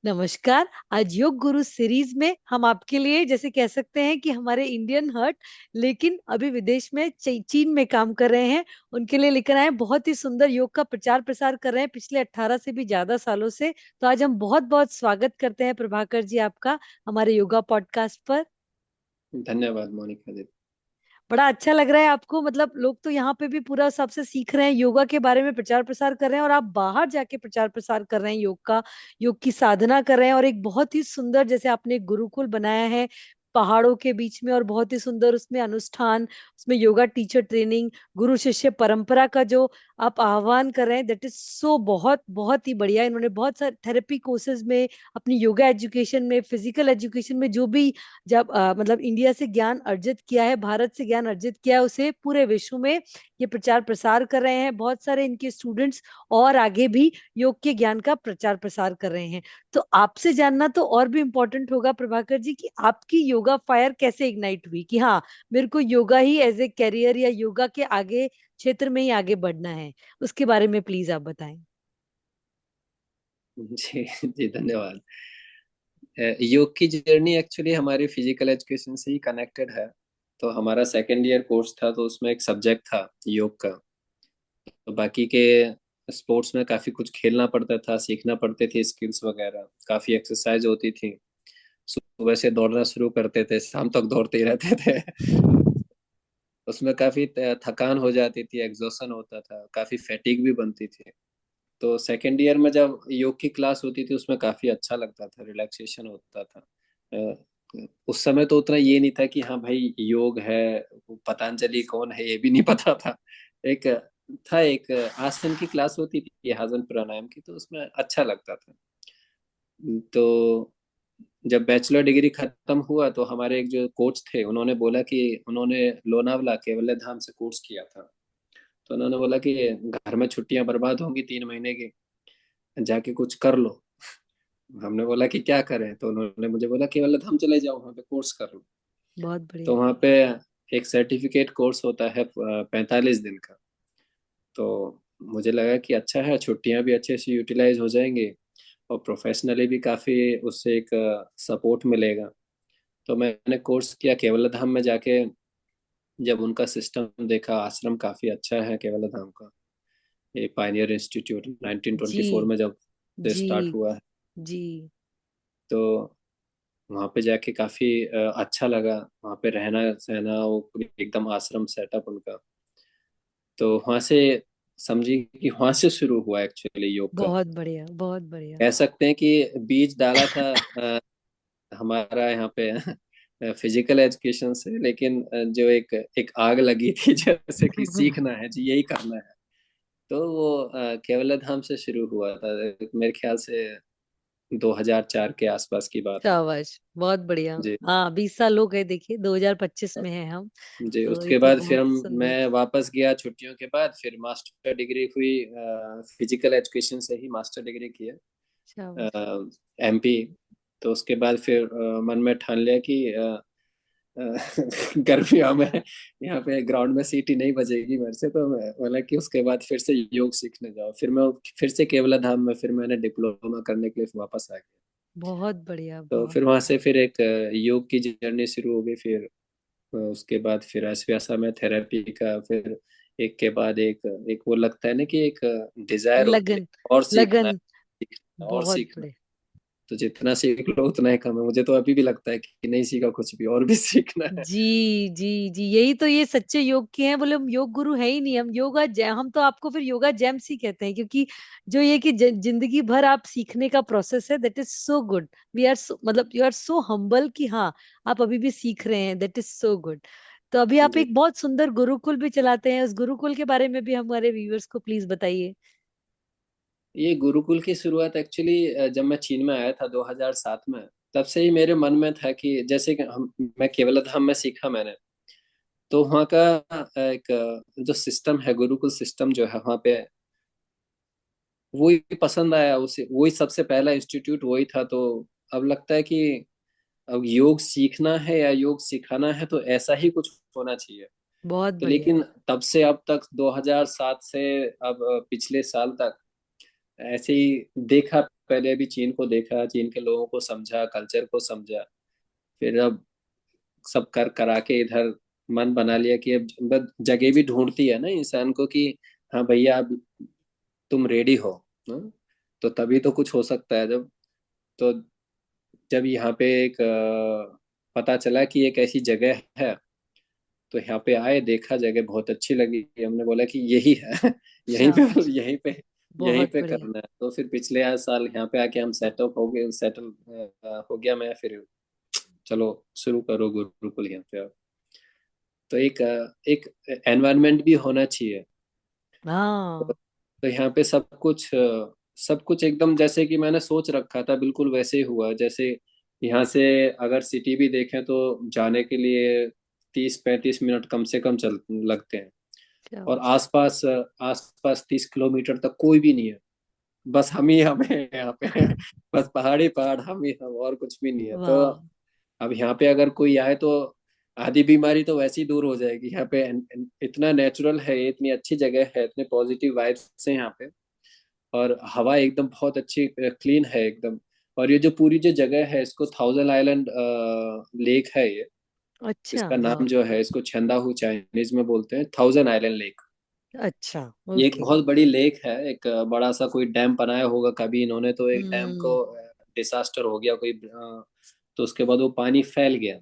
नमस्कार। आज योग गुरु सीरीज में हम आपके लिए जैसे कह सकते हैं कि हमारे इंडियन हर्ट लेकिन अभी विदेश में चीन में काम कर रहे हैं, उनके लिए लेकर आए हैं। बहुत ही सुंदर योग का प्रचार प्रसार कर रहे हैं पिछले 18 से भी ज्यादा सालों से। तो आज हम बहुत बहुत स्वागत करते हैं प्रभाकर जी आपका हमारे योगा पॉडकास्ट पर। धन्यवाद मोनिका जी। बड़ा अच्छा लग रहा है आपको, मतलब लोग तो यहाँ पे भी पूरा सबसे सीख रहे हैं, योगा के बारे में प्रचार प्रसार कर रहे हैं और आप बाहर जाके प्रचार प्रसार कर रहे हैं योग का, योग की साधना कर रहे हैं। और एक बहुत ही सुंदर जैसे आपने एक गुरुकुल बनाया है पहाड़ों के बीच में, और बहुत ही सुंदर उसमें अनुष्ठान, उसमें योगा टीचर ट्रेनिंग, गुरु शिष्य परंपरा का जो आप आह्वान कर रहे हैं, दैट इज सो बहुत बहुत ही बढ़िया। इन्होंने बहुत सारे थेरेपी कोर्सेज में, अपनी योगा एजुकेशन में, फिजिकल एजुकेशन में जो भी जब मतलब इंडिया से ज्ञान अर्जित किया है, भारत से ज्ञान अर्जित किया है, उसे पूरे विश्व में ये प्रचार प्रसार कर रहे हैं। बहुत सारे इनके स्टूडेंट्स और आगे भी योग के ज्ञान का प्रचार प्रसार कर रहे हैं। तो आपसे जानना तो और भी इम्पोर्टेंट होगा प्रभाकर जी कि आपकी योगा फायर कैसे इग्नाइट हुई कि हाँ, मेरे को योगा ही एज ए कैरियर या योगा के आगे क्षेत्र में ही आगे बढ़ना है। उसके बारे में प्लीज आप बताएं। जी जी धन्यवाद। योग की जर्नी एक्चुअली हमारी फिजिकल एजुकेशन से ही कनेक्टेड है। तो हमारा सेकेंड ईयर कोर्स था, तो उसमें एक सब्जेक्ट था योग का। तो बाकी के स्पोर्ट्स में काफी कुछ खेलना पड़ता था, सीखना पड़ते थे स्किल्स वगैरह, काफी एक्सरसाइज होती थी। सुबह से दौड़ना शुरू करते थे, शाम तक दौड़ते ही रहते थे। उसमें काफी थकान हो जाती थी, एग्जॉशन होता था, काफी फैटिक भी बनती थी। तो सेकेंड ईयर में जब योग की क्लास होती थी उसमें काफी अच्छा लगता था, रिलैक्सेशन होता था। उस समय तो उतना ये नहीं था कि हाँ भाई योग है, वो पतंजलि कौन है ये भी नहीं पता था। एक एक आसन की क्लास होती थी, आसन प्राणायाम की, तो उसमें अच्छा लगता था। तो जब बैचलर डिग्री खत्म हुआ तो हमारे एक जो कोच थे उन्होंने बोला कि उन्होंने लोनावला केवल्य धाम से कोर्स किया था। तो उन्होंने बोला कि घर में छुट्टियां बर्बाद होंगी 3 महीने की, जाके कुछ कर लो। हमने बोला कि क्या करें, तो उन्होंने मुझे बोला केवल धाम चले जाओ, वहाँ पे कोर्स कर लो। बहुत तो बढ़िया। वहाँ पे एक सर्टिफिकेट कोर्स होता है 45 दिन का। तो मुझे लगा कि अच्छा है, छुट्टियां भी अच्छे से यूटिलाइज हो जाएंगी और प्रोफेशनली भी काफ़ी उससे एक सपोर्ट मिलेगा। तो मैंने कोर्स किया केवल धाम में जाके। जब उनका सिस्टम देखा, आश्रम काफ़ी अच्छा है केवल धाम का। ये पायनियर इंस्टीट्यूट जी 1924 में जब से जी स्टार्ट हुआ है। जी। तो वहाँ पे जाके काफी अच्छा लगा। वहाँ पे रहना सहना वो पूरी एकदम आश्रम सेटअप उनका। तो वहाँ से समझी कि वहाँ से शुरू हुआ एक्चुअली योग का। बहुत बढ़िया, बहुत बढ़िया। कह सकते हैं कि बीज डाला था हमारा यहाँ पे फिजिकल एजुकेशन से, लेकिन जो एक एक आग लगी थी जैसे कि सीखना है जी, यही करना है। तो वो केवल धाम से शुरू हुआ था, मेरे ख्याल से 2004 के आसपास की बात है। शाबाश, बहुत बढ़िया। जी। हाँ, 20 साल हो गए, देखिए 2025 में है हम। जी तो ये उसके तो बाद फिर बहुत हम सुंदर। मैं वापस गया छुट्टियों के बाद, फिर मास्टर डिग्री हुई। फिजिकल एजुकेशन से ही मास्टर डिग्री किया शाबाश। एमपी। तो उसके बाद फिर मन में ठान लिया कि अ, गर्मियों में यहाँ पे ग्राउंड में सीटी नहीं बजेगी मेरे से, तो मैं बोला कि उसके बाद फिर से योग सीखने जाओ। फिर मैं फिर से केवला धाम में फिर मैंने डिप्लोमा करने के लिए वापस आ गया। बहुत बढ़िया, तो बहुत फिर वहां से बढ़िया। फिर एक योग की जर्नी शुरू हो गई। फिर उसके बाद फिर अस्व्यासा में थेरेपी का, फिर एक के बाद एक एक वो लगता है ना कि एक डिजायर होती है लगन। और सीखना है, लगन। सीखना और बहुत सीखना। बढ़िया। तो जितना सीख लो उतना ही कम है। मुझे तो अभी भी लगता है कि नहीं सीखा कुछ भी, और भी सीखना है। जी जी जी, यही तो ये सच्चे योग के हैं। बोले हम योग गुरु है ही नहीं, हम योगा जैम, हम तो आपको फिर योगा जैम्स ही कहते हैं, क्योंकि जो ये कि जिंदगी भर आप सीखने का प्रोसेस है, that is so good. We are so, मतलब यू आर सो हम्बल कि हाँ, आप अभी भी सीख रहे हैं, दैट इज सो गुड। तो अभी आप जी। एक बहुत सुंदर गुरुकुल भी चलाते हैं, उस गुरुकुल के बारे में भी हमारे व्यूअर्स को प्लीज बताइए। ये गुरुकुल की शुरुआत एक्चुअली जब मैं चीन में आया था 2007 में, तब से ही मेरे मन में था कि जैसे कि मैं केवल धाम में सीखा मैंने। तो वहाँ का एक जो सिस्टम है, गुरुकुल सिस्टम जो है वहाँ पे, वही पसंद आया उसे, वही सबसे पहला इंस्टीट्यूट वही था। तो अब लगता है कि अब योग सीखना है या योग सिखाना है तो ऐसा ही कुछ होना चाहिए। बहुत तो बढ़िया। लेकिन तब से अब तक 2007 से अब पिछले साल तक ऐसे ही देखा पहले अभी चीन को देखा, चीन के लोगों को समझा, कल्चर को समझा। फिर अब सब कर करा के इधर मन बना लिया कि अब बस जगह भी ढूंढती है ना इंसान को कि हाँ भैया अब तुम रेडी हो। हाँ? तो तभी तो कुछ हो सकता है। जब तो जब यहाँ पे एक पता चला कि एक ऐसी जगह है, तो यहाँ पे आए, देखा, जगह बहुत अच्छी लगी, हमने बोला कि यही है। यहीं पे शाबाश। यहीं पे यहीं बहुत पे बढ़िया। करना है। तो फिर पिछले साल यहाँ पे आके हम सेटअप हो गए, सेटल हो गया मैं। फिर चलो शुरू करो गुरुकुल यहाँ पे। तो एक एनवायरनमेंट भी होना चाहिए। हाँ। तो यहाँ पे सब कुछ एकदम जैसे कि मैंने सोच रखा था बिल्कुल वैसे ही हुआ। जैसे यहाँ से अगर सिटी भी देखें तो जाने के लिए 30-35 मिनट कम से कम चल लगते हैं। और शाबाश। आसपास आसपास 30 किलोमीटर तक कोई भी नहीं है। बस हम हैं यहाँ पे। बस पहाड़ी पहाड़, हम और कुछ भी नहीं है। तो वाह। अब यहाँ पे अगर कोई आए तो आधी बीमारी तो वैसे ही दूर हो जाएगी। यहाँ पे इतना नेचुरल है, इतनी अच्छी जगह है, इतने पॉजिटिव वाइब्स हैं यहाँ पे। और हवा एकदम बहुत अच्छी क्लीन है एकदम। और ये जो पूरी जो जगह है, इसको थाउजेंड आइलैंड लेक है ये। अच्छा। इसका नाम वाह। जो है, इसको छंदाहू चाइनीज में बोलते हैं, थाउजेंड आइलैंड लेक। अच्छा। ये एक ओके। बहुत बड़ी लेक है। एक बड़ा सा कोई डैम बनाया होगा कभी इन्होंने, तो एक डैम को हम्म। डिसास्टर हो गया कोई, तो उसके बाद वो पानी फैल गया।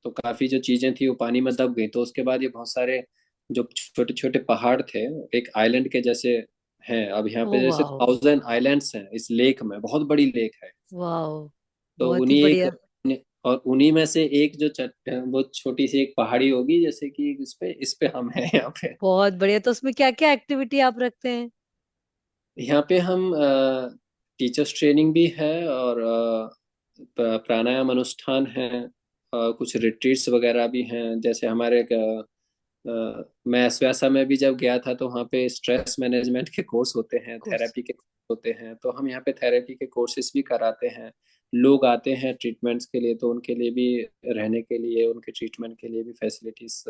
तो काफी जो चीजें थी वो पानी में दब गई। तो उसके बाद ये बहुत सारे जो छोटे छोटे पहाड़ थे, एक आइलैंड के जैसे हैं। अब यहाँ पे ओ जैसे वाह। थाउजेंड आइलैंड्स हैं इस लेक में, बहुत बड़ी लेक है। वाह। तो बहुत ही उन्हीं एक बढ़िया। और उन्हीं में से एक जो वो छोटी सी एक पहाड़ी होगी, जैसे कि इस पे हम हैं यहाँ पे। बहुत बढ़िया। तो उसमें क्या क्या एक्टिविटी आप रखते हैं? यहाँ पे हम टीचर्स ट्रेनिंग भी है, और प्राणायाम अनुष्ठान है, कुछ रिट्रीट्स वगैरह भी हैं। जैसे हमारे मैं एसव्यासा में भी जब गया था तो वहाँ पे स्ट्रेस मैनेजमेंट के कोर्स होते हैं, कोर्स। थेरेपी के कोर्स होते हैं। तो हम यहाँ पे थेरेपी के कोर्सेज भी कराते हैं। लोग आते हैं ट्रीटमेंट्स के लिए, तो उनके लिए भी, रहने के लिए, उनके ट्रीटमेंट के लिए भी फैसिलिटीज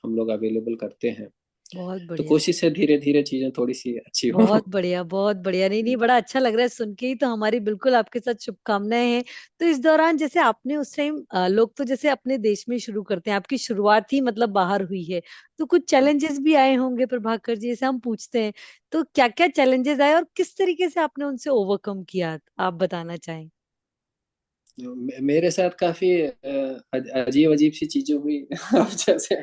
हम लोग अवेलेबल करते हैं। बहुत तो बढ़िया। कोशिश है धीरे धीरे चीजें थोड़ी सी अच्छी हो। बहुत बढ़िया। बहुत बढ़िया। नहीं नहीं, बड़ा अच्छा लग रहा है सुन के ही। तो हमारी बिल्कुल आपके साथ शुभकामनाएं हैं। तो इस दौरान जैसे आपने उस टाइम, लोग तो जैसे अपने देश में शुरू करते हैं, आपकी शुरुआत ही मतलब बाहर हुई है। तो कुछ चैलेंजेस भी आए होंगे प्रभाकर जी, जैसे हम पूछते हैं। तो क्या क्या चैलेंजेस आए और किस तरीके से आपने उनसे ओवरकम किया, आप बताना चाहें? मेरे साथ काफी अजीब अजीब सी चीजें हुई। अब जैसे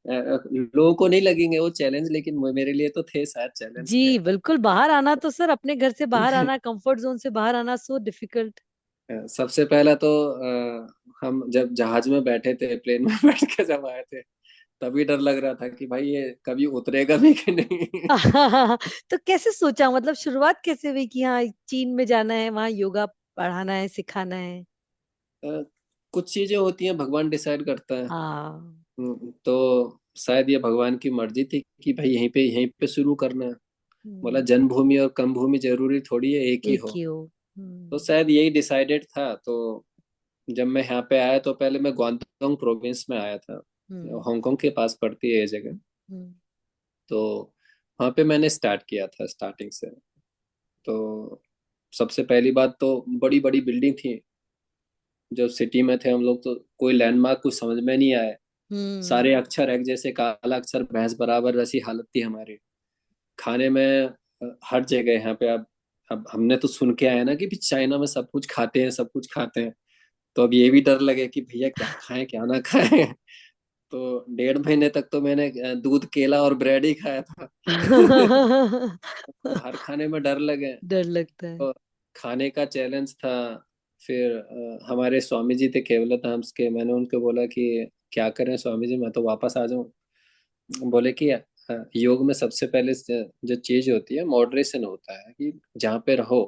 लोगों को नहीं लगेंगे वो चैलेंज, लेकिन मेरे लिए तो थे शायद चैलेंज थे। जी बिल्कुल। बाहर आना तो सर, अपने घर से बाहर आना, कंफर्ट जोन से बाहर आना, सो डिफिकल्ट। सबसे पहला तो हम जब जहाज में बैठे थे, प्लेन में बैठ के जब आए थे, तभी डर लग रहा था कि भाई ये कभी उतरेगा भी कि नहीं। तो कैसे सोचा, मतलब शुरुआत कैसे हुई कि हाँ चीन में जाना है, वहाँ योगा पढ़ाना है, सिखाना है? अ, कुछ चीजें होती हैं भगवान डिसाइड करता है। हाँ। तो शायद ये भगवान की मर्जी थी कि भाई यहीं पे शुरू करना है। बोला हम्म। जन्मभूमि और कर्मभूमि जरूरी थोड़ी है एक ही एक हो। ही हो। तो शायद यही डिसाइडेड था। तो जब मैं यहाँ पे आया तो पहले मैं ग्वांगडोंग प्रोविंस में आया था। हम्म। हांगकांग के पास पड़ती है ये जगह। हम्म। तो वहाँ पे मैंने स्टार्ट किया था स्टार्टिंग से। तो सबसे पहली बात तो बड़ी बड़ी बिल्डिंग थी। जब सिटी में थे हम लोग तो कोई लैंडमार्क कुछ समझ में नहीं आए। हम्म। सारे अक्षर एक जैसे, काला अक्षर भैंस बराबर, वैसी हालत थी हमारी। खाने में हर जगह यहाँ पे। अब हमने तो सुन के आए ना कि भी चाइना में सब कुछ खाते हैं, सब कुछ खाते हैं। तो अब ये भी डर लगे कि भैया क्या खाएं क्या ना खाएं। तो 1.5 महीने तक तो मैंने दूध, केला और ब्रेड ही खाया था। हर खाने में डर लगे। डर लगता है। तो खाने का चैलेंज था। फिर हमारे स्वामी जी थे केवलधाम के। मैंने उनको बोला कि क्या करें स्वामी जी, मैं तो वापस आ जाऊं। बोले कि योग में सबसे पहले जो चीज होती है मॉडरेशन होता है, कि जहाँ पे रहो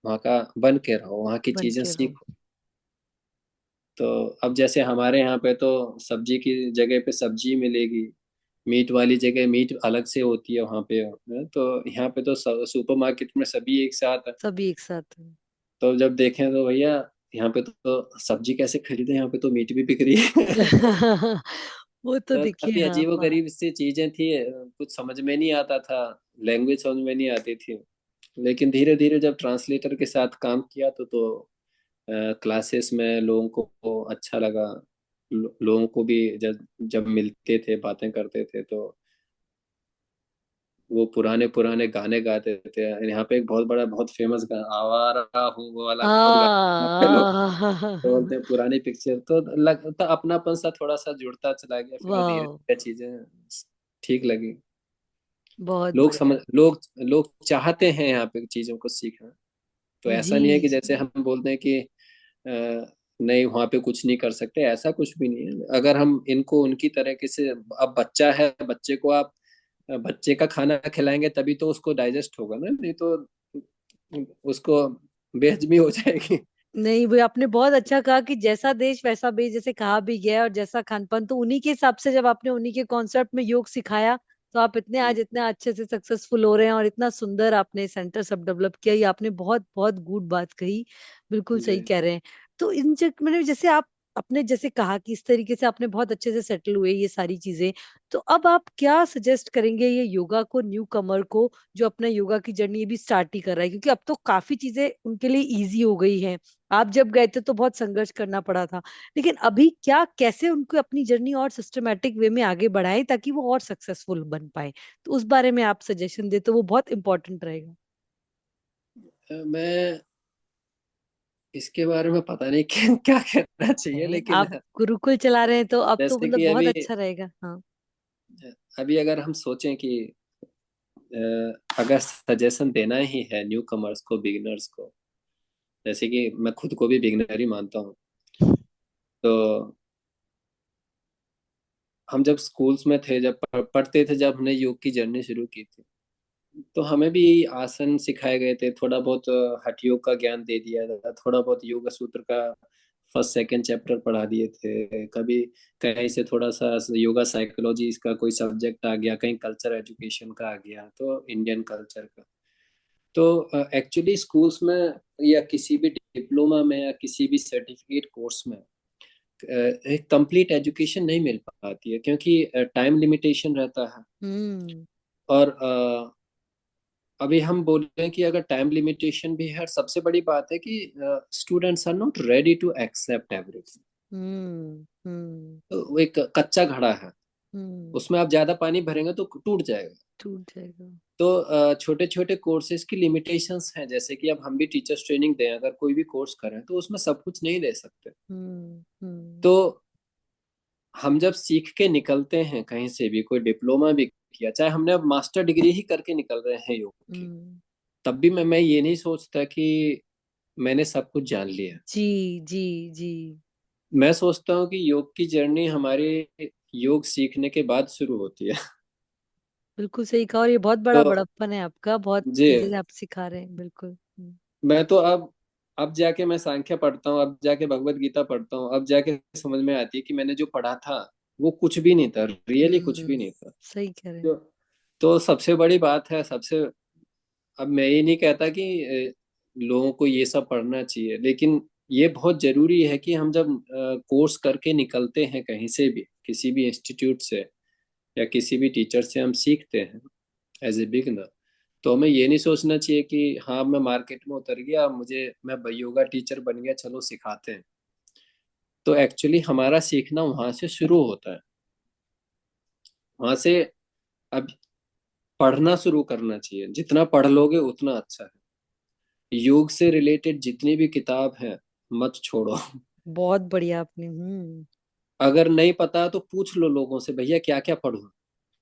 वहाँ का बन के रहो, वहाँ की बन चीजें के रहो। सीखो। तो अब जैसे हमारे यहाँ पे तो सब्जी की जगह पे सब्जी मिलेगी, मीट वाली जगह मीट अलग से होती है वहाँ पे। तो यहाँ पे तो सुपरमार्केट में सभी एक साथ है। सभी एक साथ हैं। तो जब देखें तो भैया यहाँ पे तो सब्जी कैसे खरीदे, यहाँ पे तो मीट भी बिक रही है। वो तो तो देखिए, काफी हाँ अजीबोगरीब सी चीजें थी। कुछ समझ में नहीं आता था, लैंग्वेज समझ में नहीं आती थी। लेकिन धीरे धीरे जब ट्रांसलेटर के साथ काम किया तो क्लासेस में लोगों को अच्छा लगा। लोगों को भी जब जब मिलते थे बातें करते थे तो वो पुराने पुराने गाने गाते थे। यहाँ पे एक बहुत बड़ा बहुत फेमस गाना आवारा हूँ वो वाला बहुत गाते हैं लोग। तो बोलते हाँ। हैं पुरानी पिक्चर तो लगता अपनापन सा थोड़ा सा जुड़ता चला गया, फिर धीरे वाह, धीरे चीजें ठीक लगी। बहुत लोग बढ़िया। समझ लोग चाहते हैं यहाँ पे चीजों को सीखना। तो जी ऐसा नहीं है कि जैसे जी। हम बोलते हैं कि नहीं वहां पे कुछ नहीं कर सकते, ऐसा कुछ भी नहीं है। अगर हम इनको उनकी तरीके से, अब बच्चा है, बच्चे को आप बच्चे का खाना खिलाएंगे तभी तो उसको डाइजेस्ट होगा ना, नहीं तो उसको बेहजमी हो जाएगी। नहीं, वो आपने बहुत अच्छा कहा कि जैसा देश वैसा बेश, जैसे कहा भी गया है, और जैसा खान पान, तो उन्हीं के हिसाब से जब आपने उन्हीं के कॉन्सेप्ट में योग सिखाया, तो आप इतने आज इतने अच्छे से सक्सेसफुल हो रहे हैं, और इतना सुंदर आपने सेंटर सब डेवलप किया। ये आपने बहुत बहुत गुड बात कही, बिल्कुल जी। सही कह रहे हैं। तो इन मैंने जैसे आप अपने जैसे कहा कि इस तरीके से आपने बहुत अच्छे से सेटल हुए ये सारी चीजें, तो अब आप क्या सजेस्ट करेंगे ये योगा को, न्यू कमर को, जो अपना योगा की जर्नी भी स्टार्ट ही कर रहा है, क्योंकि अब तो काफी चीजें उनके लिए इजी हो गई हैं। आप जब गए थे तो बहुत संघर्ष करना पड़ा था, लेकिन अभी क्या, कैसे उनको अपनी जर्नी और सिस्टमेटिक वे में आगे बढ़ाएं ताकि वो और सक्सेसफुल बन पाए, तो उस बारे में आप सजेशन दे तो वो बहुत इंपॉर्टेंट रहेगा। मैं इसके बारे में पता नहीं क्या कहना चाहिए, नहीं, लेकिन आप गुरुकुल चला रहे हैं तो अब तो जैसे मतलब कि बहुत अभी अच्छा रहेगा। हाँ। अभी अगर हम सोचें कि अगर सजेशन देना ही है न्यू कमर्स को, बिगिनर्स को, जैसे कि मैं खुद को भी बिगिनर ही मानता हूँ, तो हम जब स्कूल्स में थे, जब पढ़ते थे, जब हमने योग की जर्नी शुरू की थी, तो हमें भी आसन सिखाए गए थे, थोड़ा बहुत हठ योग का ज्ञान दे दिया था, थोड़ा बहुत योगा सूत्र का फर्स्ट सेकंड चैप्टर पढ़ा दिए थे। कभी कहीं से थोड़ा सा योगा साइकोलॉजी का कोई सब्जेक्ट आ गया, कहीं कल्चर एजुकेशन का आ गया, तो इंडियन कल्चर का। तो एक्चुअली स्कूल्स में या किसी भी डिप्लोमा में या किसी भी सर्टिफिकेट कोर्स में एक कंप्लीट एजुकेशन नहीं मिल पाती है, क्योंकि टाइम लिमिटेशन रहता है। हम्म। और अभी हम बोल रहे हैं कि अगर टाइम लिमिटेशन भी है, और सबसे बड़ी बात है कि students are not ready to accept everything. Hmm. तो वो एक कच्चा घड़ा है, हम्म। उसमें आप ज्यादा पानी भरेंगे तो टूट जाएगा। टूट जाएगा। तो छोटे छोटे कोर्सेज की लिमिटेशंस हैं, जैसे कि अब हम भी टीचर्स ट्रेनिंग दें, अगर कोई भी कोर्स करें तो उसमें सब कुछ नहीं दे सकते। हम्म। तो हम जब सीख के निकलते हैं कहीं से भी, कोई डिप्लोमा भी किया, चाहे हमने अब मास्टर डिग्री ही करके निकल रहे हैं योग की, हम्म। तब भी मैं ये नहीं सोचता कि मैंने सब कुछ जान लिया। जी जी जी। मैं सोचता हूँ कि योग की जर्नी हमारे योग सीखने के बाद शुरू होती है। बिल्कुल सही कहा, और ये बहुत बड़ा तो बड़प्पन है आपका, बहुत जी, चीजें आप सिखा रहे हैं, बिल्कुल। मैं तो अब जाके मैं सांख्य पढ़ता हूँ, अब जाके भगवत गीता पढ़ता हूँ, अब जाके समझ में आती है कि मैंने जो पढ़ा था वो कुछ भी नहीं था, रियली कुछ भी नहीं था। सही कह रहे हैं। तो तो सबसे बड़ी बात है, सबसे, अब मैं ये नहीं कहता कि लोगों को ये सब पढ़ना चाहिए, लेकिन ये बहुत जरूरी है कि हम जब कोर्स करके निकलते हैं कहीं से भी, किसी भी इंस्टीट्यूट से या किसी भी टीचर से हम सीखते हैं एज ए बिगनर, तो हमें ये नहीं सोचना चाहिए कि हाँ मैं मार्केट में उतर गया, मैं योगा टीचर बन गया, चलो सिखाते हैं। तो एक्चुअली हमारा सीखना वहां से शुरू होता है, वहां से अब पढ़ना शुरू करना चाहिए, जितना पढ़ लोगे उतना अच्छा है। योग से रिलेटेड जितनी भी किताब है मत छोड़ो। बहुत बढ़िया आपने। अगर नहीं पता तो पूछ लो लोगों से, भैया क्या क्या पढूं।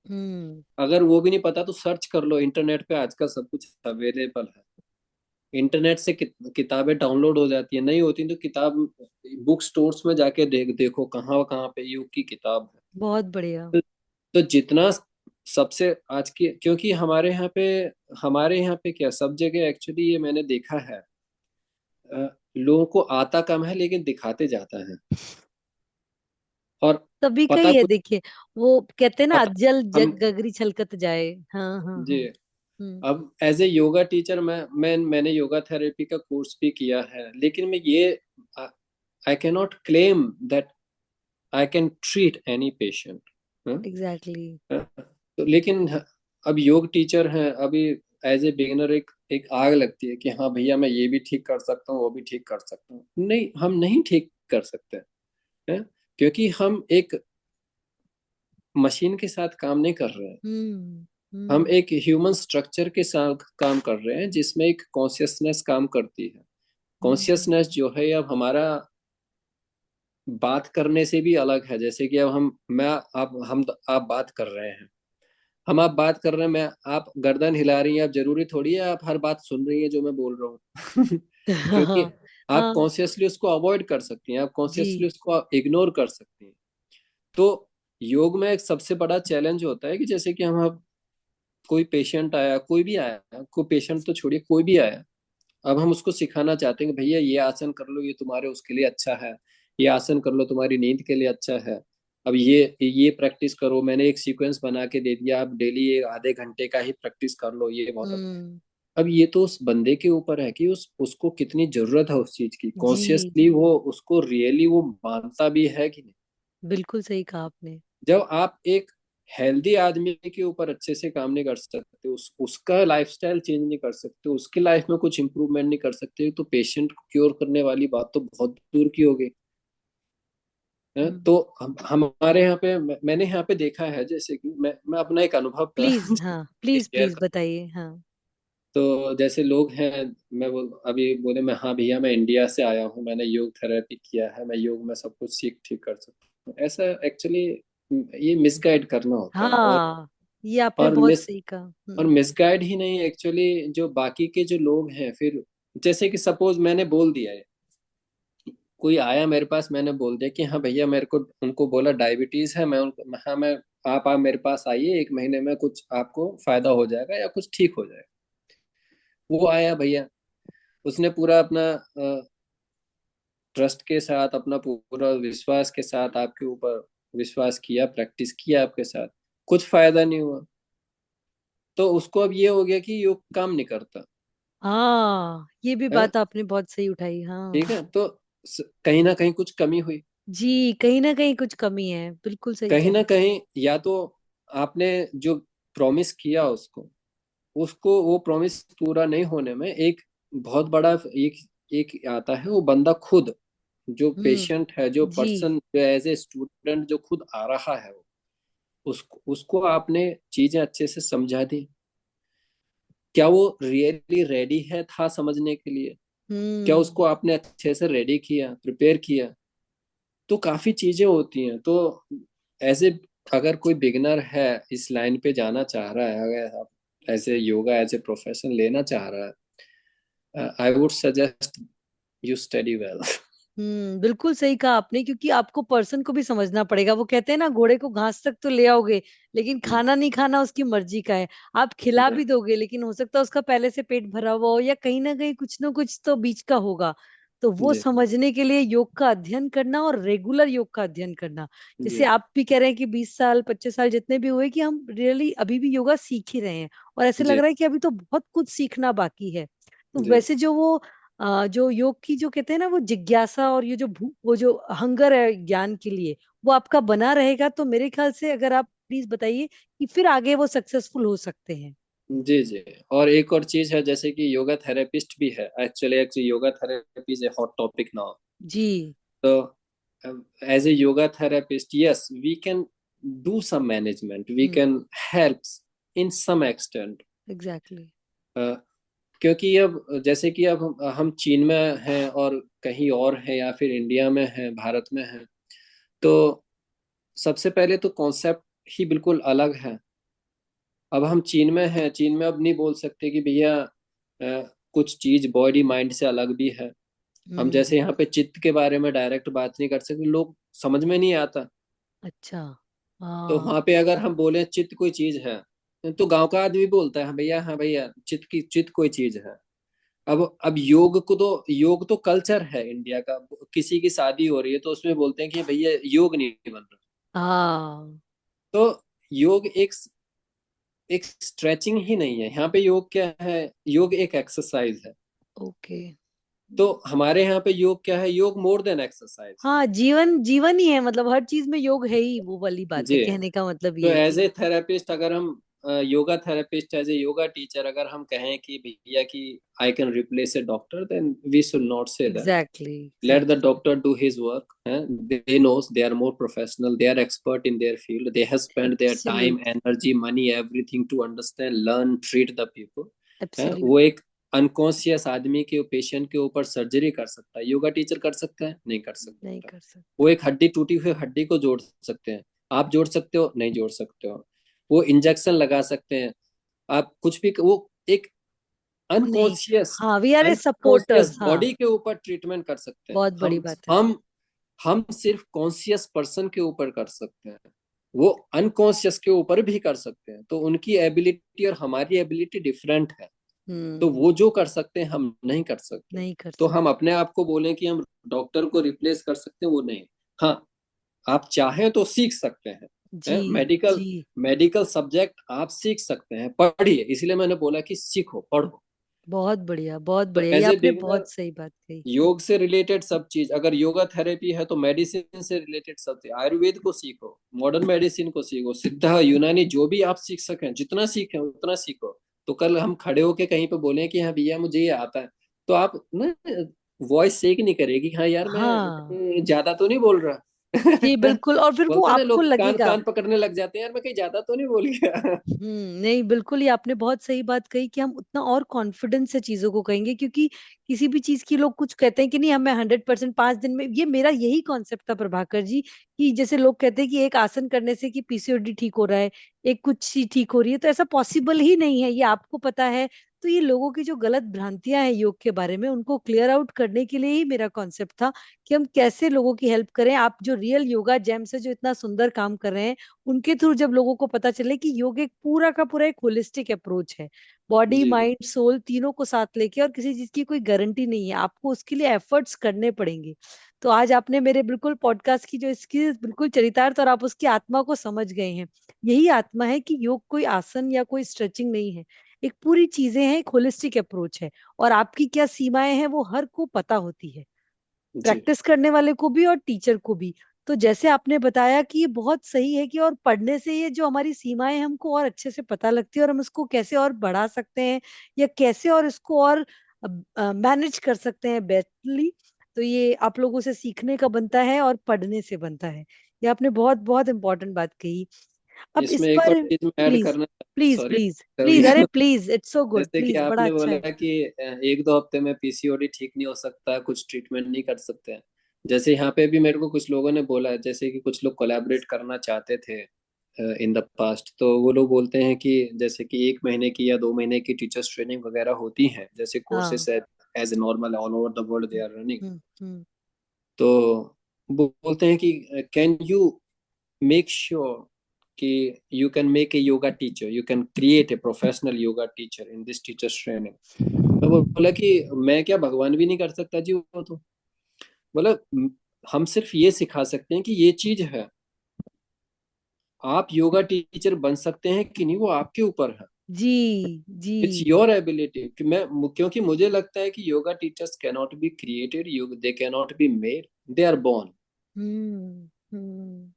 हम्म। अगर वो भी नहीं पता तो सर्च कर लो, इंटरनेट पे आजकल सब कुछ अवेलेबल है। इंटरनेट से किताबें डाउनलोड हो जाती है, नहीं होती तो किताब बुक स्टोर्स में जाके देखो कहाँ कहाँ पे योग की किताब है। बहुत बढ़िया। तो, तो जितना सबसे आज की, क्योंकि हमारे यहाँ पे क्या सब जगह एक्चुअली ये मैंने देखा है, लोगों को आता कम है लेकिन दिखाते जाता है। और तभी पता कही है, कुछ, देखिए वो कहते हैं ना, पता अज्जल हम जग गगरी छलकत जाए। हाँ हाँ जी, हाँ। हम्म। अब एज ए योगा टीचर मैंने योगा थेरेपी का कोर्स भी किया है, लेकिन मैं ये I can not claim that I can treat any patient. Exactly. तो लेकिन अब योग टीचर हैं, अभी एज ए बिगिनर एक एक आग लगती है कि हाँ भैया मैं ये भी ठीक कर सकता हूँ, वो भी ठीक कर सकता हूँ। नहीं, हम नहीं ठीक कर सकते हैं, क्योंकि हम एक मशीन के साथ काम नहीं कर रहे हैं। हम्म। हम हम्म। एक ह्यूमन स्ट्रक्चर के साथ काम कर रहे हैं जिसमें एक कॉन्शियसनेस काम करती है। हम्म। कॉन्शियसनेस जो है अब हमारा बात करने से भी अलग है। जैसे कि अब मैं आप बात कर रहे हैं, हम आप बात कर रहे हैं, मैं आप गर्दन हिला रही हैं, आप जरूरी थोड़ी है आप हर बात सुन रही है जो मैं बोल रहा हूँ। क्योंकि हाँ। आप हाँ। कॉन्शियसली उसको अवॉइड कर सकती हैं, आप कॉन्शियसली जी। उसको इग्नोर कर सकती हैं। तो योग में एक सबसे बड़ा चैलेंज होता है कि जैसे कि हम अब कोई पेशेंट आया, कोई भी आया, कोई पेशेंट तो छोड़िए, कोई भी आया, अब हम उसको सिखाना चाहते हैं कि भैया ये आसन कर लो, ये तुम्हारे उसके लिए अच्छा है, ये आसन कर लो तुम्हारी नींद के लिए अच्छा है, अब ये प्रैक्टिस करो, मैंने एक सीक्वेंस बना के दे दिया, आप डेली ये आधे घंटे का ही प्रैक्टिस कर लो, ये बहुत अच्छा। हम्म। अब ये तो उस बंदे के ऊपर है कि उसको कितनी जरूरत है उस चीज की, जी। कॉन्शियसली जी। वो उसको रियली वो मानता भी है कि नहीं। बिल्कुल सही कहा आपने। जब आप एक हेल्दी आदमी के ऊपर अच्छे से काम नहीं कर सकते, उसका लाइफस्टाइल चेंज नहीं कर सकते, उसकी लाइफ में कुछ इंप्रूवमेंट नहीं कर सकते, तो पेशेंट को क्योर करने वाली बात तो बहुत दूर की हो गई है। हम्म। तो हमारे यहाँ पे मैंने यहाँ पे देखा है, जैसे कि मैं अपना एक अनुभव प्लीज, हाँ प्लीज शेयर प्लीज कर। बताइए, हाँ। तो जैसे लोग हैं, मैं बोल अभी बोले मैं, हाँ भैया मैं इंडिया से आया हूँ, मैंने योग थेरेपी किया है, मैं योग में सब कुछ सीख ठीक कर सकता हूँ, ऐसा एक्चुअली ये मिसगाइड करना होता है। हाँ, ये आपने और बहुत मिस सही कहा। और मिसगाइड ही नहीं, एक्चुअली जो बाकी के जो लोग हैं फिर, जैसे कि सपोज मैंने बोल दिया है, कोई आया मेरे पास, मैंने बोल दिया कि हाँ भैया मेरे को, उनको बोला डायबिटीज है, मैं उनको, हाँ मैं, आप मेरे पास आइए, एक महीने में कुछ आपको फायदा हो जाएगा या कुछ ठीक हो जाएगा। वो आया भैया, उसने पूरा अपना ट्रस्ट के साथ, अपना पूरा विश्वास के साथ आपके ऊपर विश्वास किया, प्रैक्टिस किया आपके साथ, कुछ फायदा नहीं हुआ। तो उसको अब ये हो गया कि योग काम नहीं करता हाँ, ये भी है। बात आपने बहुत सही उठाई, ठीक हाँ। है, तो कहीं ना कहीं कुछ कमी हुई, जी, कहीं ना कहीं कुछ कमी है, बिल्कुल सही कहीं कह ना रहे हैं। कहीं, या तो आपने जो प्रॉमिस किया उसको, उसको वो प्रॉमिस पूरा नहीं होने में एक बहुत बड़ा एक एक आता है वो बंदा खुद, जो पेशेंट है, जो जी। पर्सन जो एज ए स्टूडेंट जो खुद आ रहा है, वो उसको उसको आपने चीजें अच्छे से समझा दी, क्या वो रियली रेडी है था समझने के लिए, क्या हम्म। उसको आपने अच्छे से रेडी किया, प्रिपेयर किया। तो काफी चीजें होती हैं। तो एज ए, अगर कोई बिगनर है, इस लाइन पे जाना चाह रहा है, अगर आप ऐसे योगा एज ए प्रोफेशन लेना चाह रहा है, I would suggest you study well. बिल्कुल सही कहा आपने, क्योंकि आपको पर्सन को भी समझना पड़ेगा। वो कहते हैं ना, घोड़े को घास तक तो ले आओगे, लेकिन खाना नहीं खाना उसकी मर्जी का है। आप खिला भी दोगे, लेकिन हो सकता है उसका पहले से पेट भरा हुआ हो, या कहीं ना कहीं कुछ ना कुछ तो बीच का होगा। तो वो जी समझने के लिए योग का अध्ययन करना, और रेगुलर योग का अध्ययन करना। जैसे जी आप भी कह रहे हैं कि 20 साल 25 साल जितने भी हुए, कि हम रियली अभी भी योगा सीख ही रहे हैं, और ऐसे लग जी रहा है कि अभी तो बहुत कुछ सीखना बाकी है। तो जी वैसे जो वो जो योग की जो कहते हैं ना, वो जिज्ञासा, और ये जो वो जो हंगर है ज्ञान के लिए, वो आपका बना रहेगा, तो मेरे ख्याल से अगर आप प्लीज बताइए कि फिर आगे वो सक्सेसफुल हो सकते हैं। जी जी। और एक और चीज है, जैसे कि योगा थेरेपिस्ट भी है, actually actually yoga therapy is a hot topic now. जी। तो as a yoga therapist, yes we can do some management, we hmm. Can help in some extent. Exactly. क्योंकि अब जैसे कि अब हम चीन में हैं और कहीं और हैं, या फिर इंडिया में हैं, भारत में हैं, तो सबसे पहले तो कॉन्सेप्ट ही बिल्कुल अलग है। अब हम चीन में हैं, चीन में अब नहीं बोल सकते कि भैया कुछ चीज बॉडी माइंड से अलग भी है। हम हम्म। जैसे यहाँ पे चित्त के बारे में डायरेक्ट बात नहीं कर सकते, लोग समझ में नहीं आता। अच्छा। तो हाँ। वहां पे अगर हम बोले चित्त कोई चीज है, तो गांव का आदमी बोलता है हाँ भैया चित्त कोई चीज है। अब योग तो कल्चर है इंडिया का। किसी की शादी हो रही है तो उसमें बोलते हैं कि भैया योग नहीं बन रहा। हाँ। तो योग एक स्ट्रेचिंग ही नहीं है यहाँ पे। योग क्या है? योग एक एक्सरसाइज है। ओके। तो हमारे यहाँ पे योग क्या है? योग मोर देन एक्सरसाइज। हाँ, जीवन जीवन ही है, मतलब हर चीज में योग है ही, वो वाली बात है, जी। कहने का मतलब तो ये है एज कि। ए थेरेपिस्ट, अगर हम yoga therapist, as a yoga teacher, अगर हम कहें कि भैया कि I can replace a doctor, then we should not say that. Exactly Let the exactly. doctor do his work. They knows, they are more professional, they are expert in their field, they have spent their time, absolutely energy, money, everything to understand, learn, treat the people. वो absolutely. एक unconscious आदमी के, patient के ऊपर surgery कर सकता है, yoga teacher कर सकता है? नहीं कर नहीं सकता. कर वो सकते। एक हड्डी, टूटी हुई हड्डी को जोड़ सकते हैं, आप जोड़ सकते हो? नहीं जोड़ सकते हो. वो इंजेक्शन लगा सकते हैं, आप कुछ भी, वो एक नहीं। अनकॉन्शियस हाँ, we are a unconscious supporters. हाँ, बॉडी के ऊपर ट्रीटमेंट कर सकते हैं. बहुत बड़ी हम बात है। हम हम सिर्फ कॉन्शियस पर्सन के ऊपर कर सकते हैं, वो अनकॉन्शियस के ऊपर भी कर सकते हैं. तो उनकी एबिलिटी और हमारी एबिलिटी डिफरेंट है. तो हम्म। वो जो कर सकते हैं हम नहीं कर सकते. नहीं कर तो हम सकते। अपने आप को बोलें कि हम डॉक्टर को रिप्लेस कर सकते हैं, वो नहीं. हाँ, आप चाहें तो सीख सकते जी हैं, मेडिकल जी। मेडिकल सब्जेक्ट आप सीख सकते हैं, पढ़िए. इसलिए मैंने बोला कि सीखो, पढ़ो. बहुत बढ़िया, बहुत तो बढ़िया, ये एज ए आपने बिगिनर, बहुत सही बात कही। योग से रिलेटेड सब चीज, अगर योगा थेरेपी है तो मेडिसिन से रिलेटेड सब चीज, आयुर्वेद को सीखो, मॉडर्न मेडिसिन को सीखो, सिद्ध, यूनानी, जो भी आप सीख सकें, जितना सीखें उतना सीखो. तो कल हम खड़े होके कहीं पे बोले कि हाँ भैया मुझे ये आता है, तो आप ना, वॉइस शेक नहीं करेगी, हाँ यार हाँ मैं ज्यादा तो नहीं बोल रहा. जी बिल्कुल, और फिर वो बोलते हैं ना आपको लोग, कान लगेगा। कान पकड़ने लग जाते हैं, यार मैं कहीं ज्यादा तो नहीं बोल गया. नहीं बिल्कुल, ये आपने बहुत सही बात कही कि हम उतना और कॉन्फिडेंस से चीजों को कहेंगे, क्योंकि किसी भी चीज की लोग कुछ कहते हैं कि नहीं हमें 100% 5 दिन में, ये मेरा यही कॉन्सेप्ट था प्रभाकर जी, कि जैसे लोग कहते हैं कि एक आसन करने से कि पीसीओडी ठीक हो रहा है, एक कुछ चीज ठीक हो रही है, तो ऐसा पॉसिबल ही नहीं है, ये आपको पता है। तो ये लोगों की जो गलत भ्रांतियां हैं योग के बारे में, उनको क्लियर आउट करने के लिए ही मेरा कॉन्सेप्ट था कि हम कैसे लोगों की हेल्प करें। आप जो रियल योगा जैम से जो इतना सुंदर काम कर रहे हैं, उनके थ्रू जब लोगों को पता चले कि योग एक पूरा का पूरा एक होलिस्टिक अप्रोच है, बॉडी जी जी. माइंड सोल तीनों को साथ लेके, और किसी चीज की कोई गारंटी नहीं है, आपको उसके लिए एफर्ट्स करने पड़ेंगे। तो आज आपने मेरे बिल्कुल पॉडकास्ट की जो इसकी बिल्कुल चरितार्थ और आप उसकी आत्मा को समझ गए हैं। यही आत्मा है कि योग कोई आसन या कोई स्ट्रेचिंग नहीं है, एक पूरी चीजें हैं, एक होलिस्टिक अप्रोच है। और आपकी क्या सीमाएं हैं वो हर को पता होती है, जी प्रैक्टिस करने वाले को भी और टीचर को भी। तो जैसे आपने बताया कि ये बहुत सही है कि और पढ़ने से ये जो हमारी सीमाएं हैं, हमको और अच्छे से पता लगती है और हम इसको कैसे और बढ़ा सकते हैं, या कैसे और इसको और मैनेज कर सकते हैं बेटरली। तो ये आप लोगों से सीखने का बनता है और पढ़ने से बनता है। ये आपने बहुत बहुत इंपॉर्टेंट बात कही। अब इस इसमें एक और पर चीज मैं ऐड प्लीज करना, प्लीज सॉरी, प्लीज कर प्लीज, दिया. अरे प्लीज, इट्स सो गुड, जैसे कि प्लीज, बड़ा आपने अच्छा बोला है। कि 1-2 हफ्ते में पीसीओडी ठीक नहीं हो सकता, कुछ ट्रीटमेंट नहीं कर सकते हैं. जैसे यहाँ पे भी मेरे को कुछ लोगों ने बोला है, जैसे कि कुछ लोग कोलैबोरेट करना चाहते थे इन द पास्ट, तो वो लोग बोलते हैं कि जैसे कि 1 महीने की या 2 महीने की टीचर्स ट्रेनिंग वगैरह होती है, जैसे हाँ। Courses as a normal all over the world they are running. Hmm. तो वो बोलते हैं कि कैन यू मेक श्योर कि you can make a yoga teacher, you can create a professional yoga teacher in this teachers training. मैं बोला कि मैं क्या भगवान भी नहीं कर सकता जी वो तो. बोला हम सिर्फ ये सिखा सकते हैं कि ये चीज है, आप योगा टीचर बन सकते हैं कि नहीं वो आपके ऊपर है. जी जी। इट्स योर एबिलिटी कि मैं, क्योंकि मुझे लगता है कि yoga teachers can not be created, they can not be made, they are born. Hmm.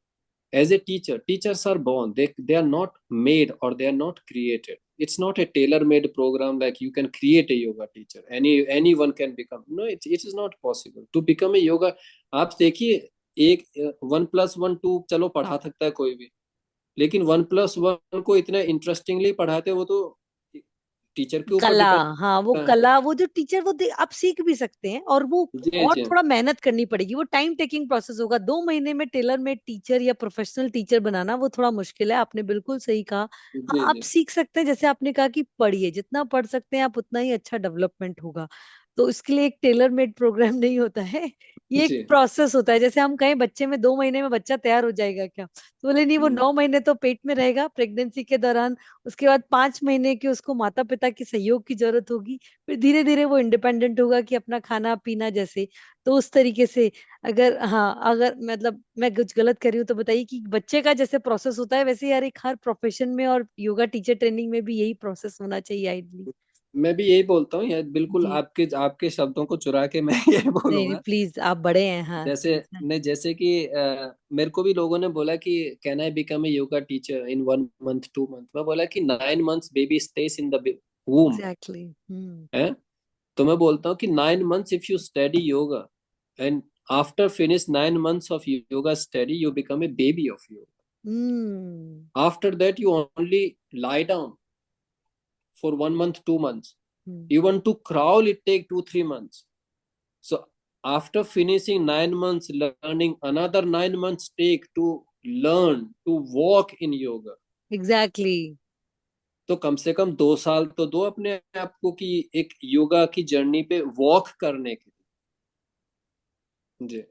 As a teacher, teachers are born, they are not made or they are not created. It's not a tailor made program like you can create a yoga teacher, anyone can become. No, it is not possible to become a yoga. आप देखिए, एक 1+1 2 चलो पढ़ा सकता है कोई भी, लेकिन 1+1 को इतना इंटरेस्टिंगली पढ़ाते, वो तो टीचर के ऊपर कला। डिपेंड हाँ, वो करता है. कला, वो जो टीचर वो आप सीख भी सकते हैं, और वो जी और जी थोड़ा मेहनत करनी पड़ेगी, वो टाइम टेकिंग प्रोसेस होगा। 2 महीने में टेलर मेड टीचर या प्रोफेशनल टीचर बनाना वो थोड़ा मुश्किल है, आपने बिल्कुल सही कहा। हाँ, जी आप जी सीख सकते हैं, जैसे आपने कहा कि पढ़िए, जितना पढ़ सकते हैं आप उतना ही अच्छा डेवलपमेंट होगा। तो इसके लिए एक टेलर मेड प्रोग्राम नहीं होता है, ये एक जी. प्रोसेस होता है। जैसे हम कहें बच्चे में 2 महीने में बच्चा तैयार हो जाएगा क्या, तो बोले नहीं, वो हम्म, 9 महीने तो पेट में रहेगा प्रेगनेंसी के दौरान, उसके बाद 5 महीने की उसको माता पिता की सहयोग की जरूरत होगी, फिर धीरे धीरे वो इंडिपेंडेंट होगा कि अपना खाना पीना जैसे। तो उस तरीके से, अगर हाँ, अगर मतलब मैं कुछ गलत कर रही हूँ तो बताइए, कि बच्चे का जैसे प्रोसेस होता है वैसे यार एक हर प्रोफेशन में और योगा टीचर ट्रेनिंग में भी यही प्रोसेस होना चाहिए आइडली। मैं भी यही बोलता हूँ यार, बिल्कुल जी। आपके आपके शब्दों को चुरा के मैं यही नहीं नहीं बोलूंगा। प्लीज, आप बड़े हैं, हाँ जैसे प्लीज। नहीं, जैसे कि मेरे को भी लोगों ने बोला कि can I become a yoga teacher in 1 month 2 month. मैं बोला कि 9 months baby stays in the womb exactly. Hmm. है। तो मैं बोलता हूँ कि 9 months if you study yoga, and after finish 9 months of yoga study you become a baby of yoga. Hmm. After that you only lie down for 1 month 2 months. Hmm. Even to crawl it take 2 3 months. So after finishing 9 months learning, another 9 months take to learn to walk in yoga. Exactly. तो कम से कम 2 साल तो दो अपने आप को कि एक योगा की जर्नी पे वॉक करने के लिए। जी।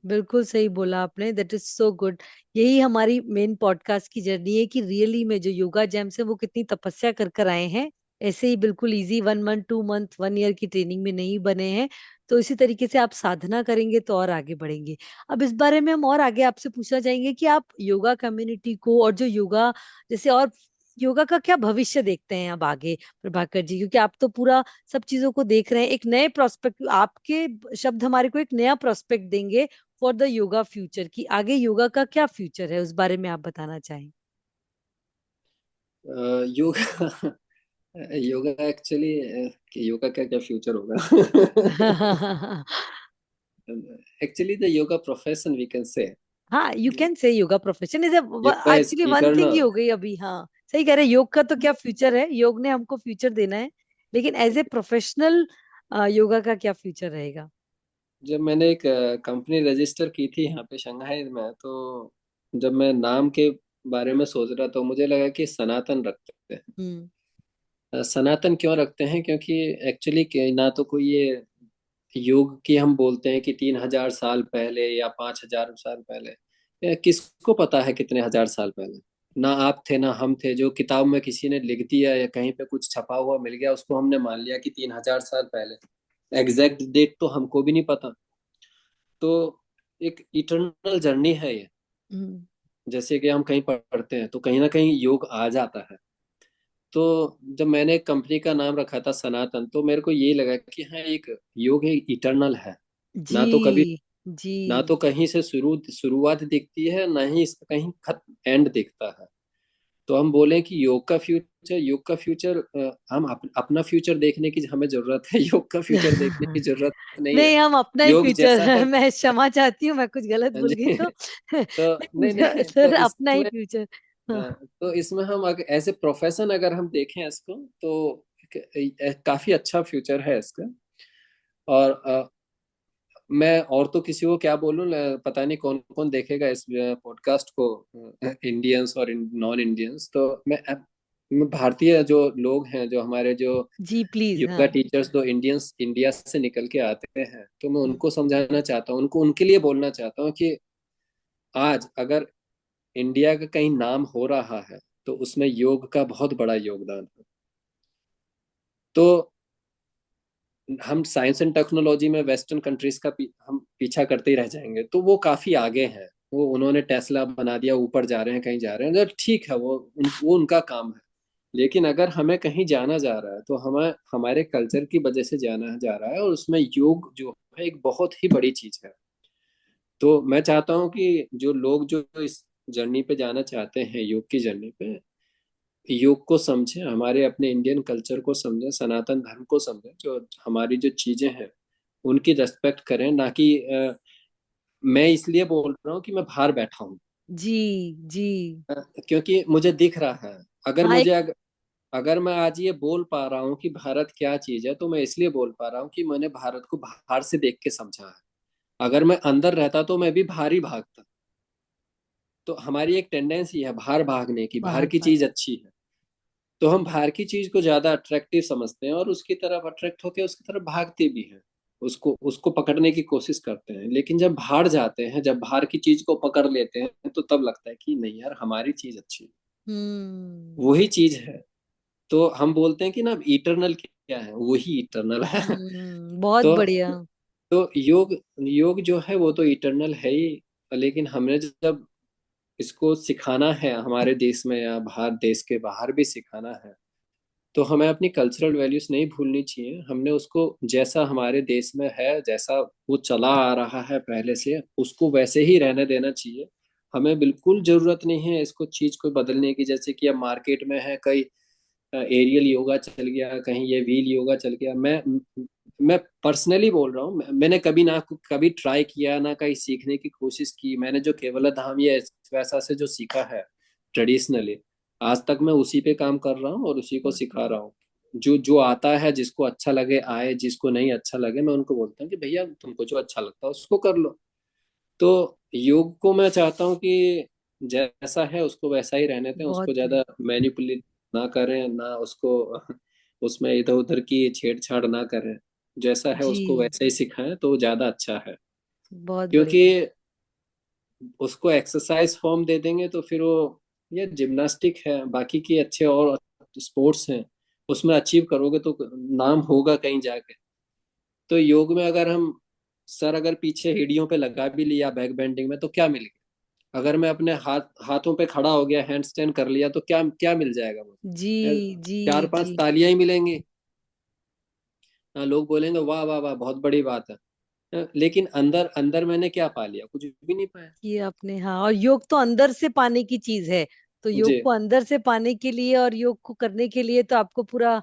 बिल्कुल सही बोला आपने, दैट इज सो गुड। यही हमारी मेन पॉडकास्ट की जर्नी है कि रियली में जो योगा जैम्स है वो कितनी तपस्या कर कर आए हैं। ऐसे ही बिल्कुल इजी 1 मंथ 2 मंथ 1 ईयर की ट्रेनिंग में नहीं बने हैं। तो इसी तरीके से आप साधना करेंगे तो और आगे बढ़ेंगे। अब इस बारे में हम और आगे आपसे पूछना चाहेंगे कि आप योगा कम्युनिटी को और जो योगा जैसे और योगा का क्या भविष्य देखते हैं अब आगे, प्रभाकर जी, क्योंकि आप तो पूरा सब चीजों को देख रहे हैं। एक नए प्रोस्पेक्ट, आपके शब्द हमारे को एक नया प्रोस्पेक्ट देंगे फॉर द योगा फ्यूचर, की आगे योगा का क्या फ्यूचर है उस बारे में आप बताना चाहें। योगा योगा एक्चुअली, योगा का क्या फ्यूचर होगा? Actually the yoga profession we can say, हाँ, you can say yoga profession is yoga is actually one thing ही eternal. हो गई अभी। हाँ सही कह रहे हैं, योग का तो क्या फ्यूचर है, योग ने हमको फ्यूचर देना है, लेकिन एज ए प्रोफेशनल योगा का क्या फ्यूचर रहेगा। जब मैंने एक कंपनी रजिस्टर की थी यहाँ पे शंघाई में, तो जब मैं नाम के बारे में सोच रहा तो मुझे लगा कि सनातन रखते हैं। हम्म। सनातन क्यों रखते हैं? क्योंकि एक्चुअली ना तो कोई ये योग की हम बोलते हैं कि 3,000 साल पहले या 5,000 साल पहले, किसको पता है कितने हजार साल पहले? ना आप थे ना हम थे, जो किताब में किसी ने लिख दिया या कहीं पे कुछ छपा हुआ मिल गया उसको हमने मान लिया कि 3,000 साल पहले। एग्जैक्ट डेट तो हमको भी नहीं पता। तो एक इटर्नल जर्नी है ये। हम्म। जैसे कि हम कहीं पढ़ते हैं तो कहीं ना कहीं योग आ जाता है। तो जब मैंने कंपनी का नाम रखा था सनातन, तो मेरे को ये लगा कि हाँ, एक योग है, इटर्नल है। जी। ना तो कभी, जी। ना तो कहीं से शुरुआत दिखती है, ना ही इसका कहीं खत्म एंड दिखता है। तो हम बोलें कि योग का फ्यूचर, हम अपना फ्यूचर देखने की हमें जरूरत है, योग का फ्यूचर देखने की जरूरत नहीं है। नहीं, हम अपना ही योग फ्यूचर जैसा है। है। मैं क्षमा चाहती हूँ, मैं कुछ गलत हाँ बोल गई जी। तो। तो लेकिन नहीं नहीं, सर तो अपना ही इसमें फ्यूचर। हाँ। तो इसमें हम अगर एज ए प्रोफेशन अगर हम देखें इसको, तो काफी अच्छा फ्यूचर है इसका। और मैं और तो किसी को क्या बोलूं, पता नहीं कौन कौन देखेगा इस पॉडकास्ट को, इंडियंस और नॉन इंडियंस। तो मैं भारतीय जो लोग हैं, जो हमारे जो जी प्लीज। हाँ। योगा टीचर्स, जो इंडियंस इंडिया से निकल के आते हैं, तो मैं हम्म। उनको समझाना चाहता हूँ, उनको उनके लिए बोलना चाहता हूँ कि आज अगर इंडिया का कहीं नाम हो रहा है तो उसमें योग का बहुत बड़ा योगदान है। तो हम साइंस एंड टेक्नोलॉजी में वेस्टर्न कंट्रीज का हम पीछा करते ही रह जाएंगे, तो वो काफी आगे हैं। वो उन्होंने टेस्ला बना दिया, ऊपर जा रहे हैं, कहीं जा रहे हैं, तो ठीक है, वो उनका काम है। लेकिन अगर हमें कहीं जाना जा रहा है तो हमें हमारे कल्चर की वजह से जाना जा रहा है, और उसमें योग जो है एक बहुत ही बड़ी चीज है। तो मैं चाहता हूँ कि जो लोग जो इस जर्नी पे जाना चाहते हैं, योग की जर्नी पे, योग को समझें, हमारे अपने इंडियन कल्चर को समझें, सनातन धर्म को समझें, जो हमारी जो चीजें हैं उनकी रेस्पेक्ट करें। ना कि मैं इसलिए बोल रहा हूँ कि मैं बाहर बैठा हूँ, जी। जी। क्योंकि मुझे दिख रहा है। अगर हाँ मुझे एक। अगर मैं आज ये बोल पा रहा हूँ कि भारत क्या चीज है, तो मैं इसलिए बोल पा रहा हूँ कि मैंने भारत को बाहर से देख के समझा है। अगर मैं अंदर रहता तो मैं भी बाहर ही भागता। तो हमारी एक टेंडेंसी है बाहर भागने की, बाहर बाहर की बात। चीज अच्छी है। तो हम बाहर की चीज को ज्यादा अट्रैक्टिव समझते हैं और उसकी तरफ अट्रैक्ट होकर उसकी तरफ भागते भी हैं, उसको उसको पकड़ने की कोशिश करते हैं। लेकिन जब बाहर जाते हैं, जब बाहर की चीज को पकड़ लेते हैं, तो तब लगता है कि नहीं यार, हमारी चीज अच्छी है, हम्म। वही चीज है। तो हम बोलते हैं कि ना, इटरनल क्या है, वही इटरनल है। बहुत तो बढ़िया। तो योग योग जो है वो तो इटरनल है ही। लेकिन हमने जब इसको सिखाना है हमारे देश में या बाहर, देश के बाहर भी सिखाना है, तो हमें अपनी कल्चरल वैल्यूज नहीं भूलनी चाहिए। हमने उसको जैसा हमारे देश में है, जैसा वो चला आ रहा है पहले से, उसको वैसे ही रहने देना चाहिए। हमें बिल्कुल जरूरत नहीं है इसको चीज को बदलने की। जैसे कि अब मार्केट में है कई एरियल योगा चल गया, कहीं ये व्हील योगा चल गया। मैं पर्सनली बोल रहा हूँ, मैंने कभी ना कभी ट्राई किया, ना कहीं सीखने की कोशिश की। मैंने जो केवल धाम ये वैसा से जो सीखा है ट्रेडिशनली, आज तक मैं उसी पे काम कर रहा हूँ और उसी को बहुत सिखा बढ़िया। रहा हूँ। जो जो आता है, जिसको अच्छा लगे आए, जिसको नहीं अच्छा लगे मैं उनको बोलता हूँ कि भैया तुमको जो अच्छा लगता है उसको कर लो। तो योग को मैं चाहता हूँ कि जैसा है उसको वैसा ही रहने दें, बहुत उसको बढ़िया। ज्यादा मैनिपुलेट ना करें, ना उसको उसमें इधर उधर की छेड़छाड़ ना करें। जैसा है उसको जी। वैसे ही सिखाएं तो ज्यादा अच्छा है। बहुत क्योंकि बढ़िया। उसको एक्सरसाइज फॉर्म दे देंगे तो फिर वो, ये जिम्नास्टिक है, बाकी की अच्छे और स्पोर्ट्स हैं, उसमें अचीव करोगे तो नाम होगा कहीं जाके। तो योग में अगर हम सर अगर पीछे एड़ियों पे लगा भी लिया बैक बेंडिंग में तो क्या मिल गया? अगर मैं अपने हाथों पे खड़ा हो गया, हैंड स्टैंड कर लिया, तो क्या क्या मिल जाएगा जी मुझे? जी चार जी। पांच तालियां ही मिलेंगी। हाँ, लोग बोलेंगे वाह वाह वाह बहुत बड़ी बात है। लेकिन अंदर अंदर मैंने क्या पा लिया? कुछ भी नहीं पाया। ये आपने, हाँ, और योग तो अंदर से पाने की चीज है। तो जी योग को अंदर से पाने के लिए और योग को करने के लिए तो आपको पूरा